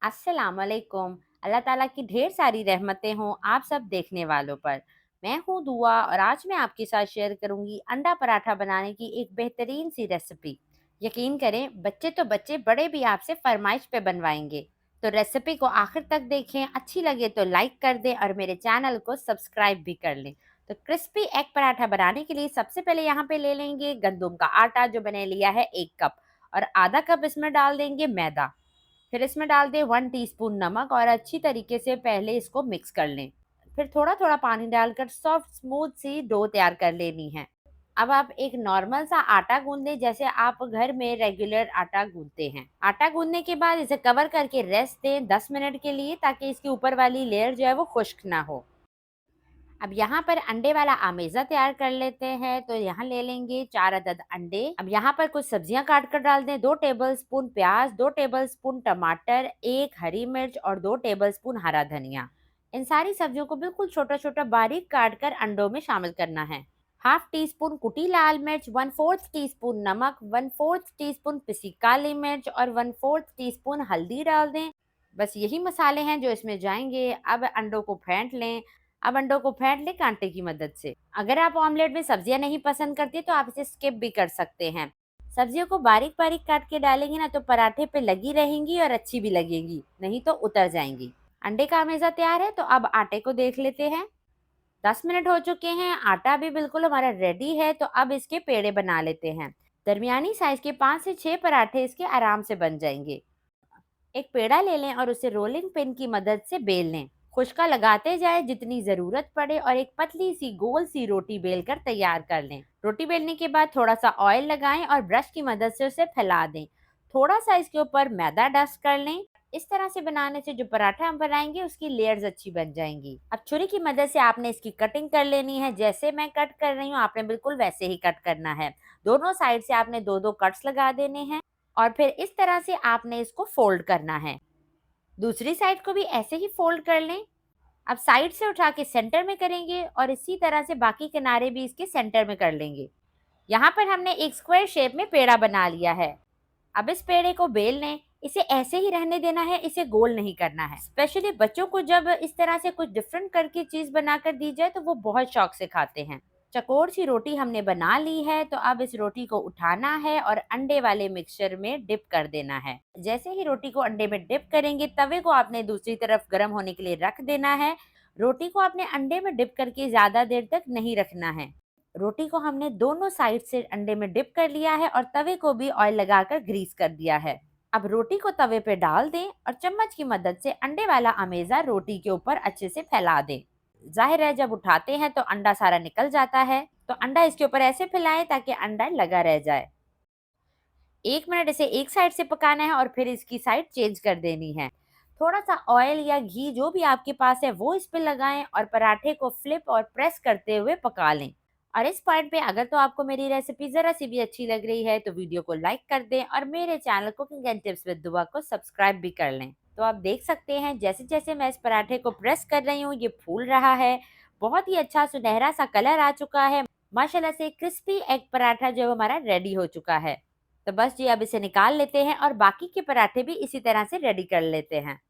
अस्सलामुअलैकुम। अल्लाह ताला की ढेर सारी रहमतें हों आप सब देखने वालों पर। मैं हूँ दुआ और आज मैं आपके साथ शेयर करूँगी अंडा पराठा बनाने की एक बेहतरीन सी रेसिपी। यकीन करें बच्चे तो बच्चे बड़े भी आपसे फरमाइश पे बनवाएंगे। तो रेसिपी को आखिर तक देखें, अच्छी लगे तो लाइक कर दें और मेरे चैनल को सब्सक्राइब भी कर लें। तो क्रिस्पी एग पराठा बनाने के लिए सबसे पहले यहाँ पे ले लेंगे गंदम का आटा जो मैंने लिया है 1 कप, और आधा कप इसमें डाल देंगे मैदा। फिर इसमें डाल दें 1 टीस्पून नमक और अच्छी तरीके से पहले इसको मिक्स कर लें। फिर थोड़ा थोड़ा पानी डालकर सॉफ्ट स्मूथ सी डो तैयार कर लेनी है। अब आप एक नॉर्मल सा आटा गूंद लें, जैसे आप घर में रेगुलर आटा गूंदते हैं। आटा गूंदने के बाद इसे कवर करके रेस्ट दें 10 मिनट के लिए, ताकि इसकी ऊपर वाली लेयर जो है वो खुश्क ना हो। अब यहाँ पर अंडे वाला आमेज़ा तैयार कर लेते हैं। तो यहाँ ले लेंगे 4 अदद अंडे। अब यहाँ पर कुछ सब्जियां काट कर डाल दें। 2 टेबलस्पून प्याज, 2 टेबलस्पून टमाटर, 1 हरी मिर्च और 2 टेबलस्पून हरा धनिया। इन सारी सब्जियों को बिल्कुल छोटा छोटा बारीक काट कर अंडों में शामिल करना है। हाफ टी स्पून कुटी लाल मिर्च, 1/4 टीस्पून नमक, 1/4 टीस्पून पिसी काली मिर्च और 1/4 टीस्पून हल्दी डाल दें। बस यही मसाले हैं जो इसमें जाएंगे। अब अंडों को फेंट लें। अब अंडों को फेंट लें कांटे की मदद से। अगर आप ऑमलेट में सब्जियां नहीं पसंद करती तो आप इसे स्किप भी कर सकते हैं। सब्जियों को बारीक बारीक काट के डालेंगे ना तो पराठे पे लगी रहेंगी और अच्छी भी लगेगी, नहीं तो उतर जाएंगी। अंडे का हमेशा तैयार है। तो अब आटे को देख लेते हैं। 10 मिनट हो चुके हैं, आटा भी बिल्कुल हमारा रेडी है। तो अब इसके पेड़े बना लेते हैं। दरमियानी साइज के 5 से 6 पराठे इसके आराम से बन जाएंगे। एक पेड़ा ले लें और उसे रोलिंग पिन की मदद से बेल लें। खुशका लगाते जाएं जितनी जरूरत पड़े और एक पतली सी गोल सी रोटी बेलकर तैयार कर लें। रोटी बेलने के बाद थोड़ा सा ऑयल लगाएं और ब्रश की मदद से उसे फैला दें। थोड़ा सा इसके ऊपर मैदा डस्ट कर लें। इस तरह से बनाने से जो पराठा हम बनाएंगे उसकी लेयर्स अच्छी बन जाएंगी। अब छुरी की मदद से आपने इसकी कटिंग कर लेनी है। जैसे मैं कट कर रही हूँ आपने बिल्कुल वैसे ही कट करना है। दोनों साइड से आपने दो दो कट्स लगा देने हैं और फिर इस तरह से आपने इसको फोल्ड करना है। दूसरी साइड को भी ऐसे ही फोल्ड कर लें। अब साइड से उठा के सेंटर में करेंगे और इसी तरह से बाकी किनारे भी इसके सेंटर में कर लेंगे। यहाँ पर हमने एक स्क्वायर शेप में पेड़ा बना लिया है। अब इस पेड़े को बेल लें। इसे ऐसे ही रहने देना है, इसे गोल नहीं करना है। स्पेशली बच्चों को जब इस तरह से कुछ डिफरेंट करके चीज बनाकर दी जाए तो वो बहुत शौक से खाते हैं। चकोर सी रोटी हमने बना ली है। तो अब इस रोटी को उठाना है और अंडे वाले मिक्सचर में डिप कर देना है। जैसे ही रोटी को अंडे में डिप करेंगे तवे को आपने दूसरी तरफ गर्म होने के लिए रख देना है। रोटी को आपने अंडे में डिप करके ज्यादा देर तक नहीं रखना है। रोटी को हमने दोनों साइड से अंडे में डिप कर लिया है और तवे को भी ऑयल लगाकर ग्रीस कर दिया है। अब रोटी को तवे पे डाल दें और चम्मच की मदद से अंडे वाला अमेजा रोटी के ऊपर अच्छे से फैला दें। जाहिर है जब उठाते हैं तो अंडा सारा निकल जाता है। तो अंडा इसके ऊपर ऐसे फैलाएं ताकि अंडा लगा रह जाए। 1 मिनट इसे एक साइड से पकाना है और फिर इसकी साइड चेंज कर देनी है। थोड़ा सा ऑयल या घी जो भी आपके पास है वो इस पे लगाएं और पराठे को फ्लिप और प्रेस करते हुए पका लें। और इस पॉइंट पे अगर तो आपको मेरी रेसिपी जरा सी भी अच्छी लग रही है तो वीडियो को लाइक कर दें और मेरे channel cooking and tips with दुआ को सब्सक्राइब भी कर लें। तो आप देख सकते हैं जैसे जैसे मैं इस पराठे को प्रेस कर रही हूँ ये फूल रहा है। बहुत ही अच्छा सुनहरा सा कलर आ चुका है। माशाल्लाह से क्रिस्पी एग पराठा जो है वो हमारा रेडी हो चुका है। तो बस जी अब इसे निकाल लेते हैं और बाकी के पराठे भी इसी तरह से रेडी कर लेते हैं।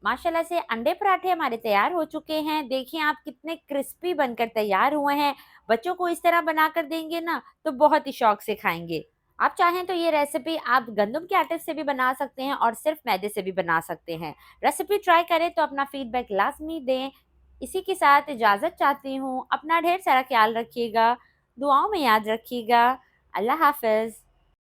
माशाल्लाह से अंडे पराठे हमारे तैयार हो चुके हैं। देखिए आप कितने क्रिस्पी बनकर तैयार हुए हैं। बच्चों को इस तरह बनाकर देंगे ना तो बहुत ही शौक से खाएंगे। आप चाहें तो ये रेसिपी आप गंदम के आटे से भी बना सकते हैं और सिर्फ मैदे से भी बना सकते हैं। रेसिपी ट्राई करें तो अपना फीडबैक लाजमी दें। इसी के साथ इजाज़त चाहती हूँ। अपना ढेर सारा ख्याल रखिएगा। दुआओं में याद रखिएगा। अल्लाह हाफ़िज़।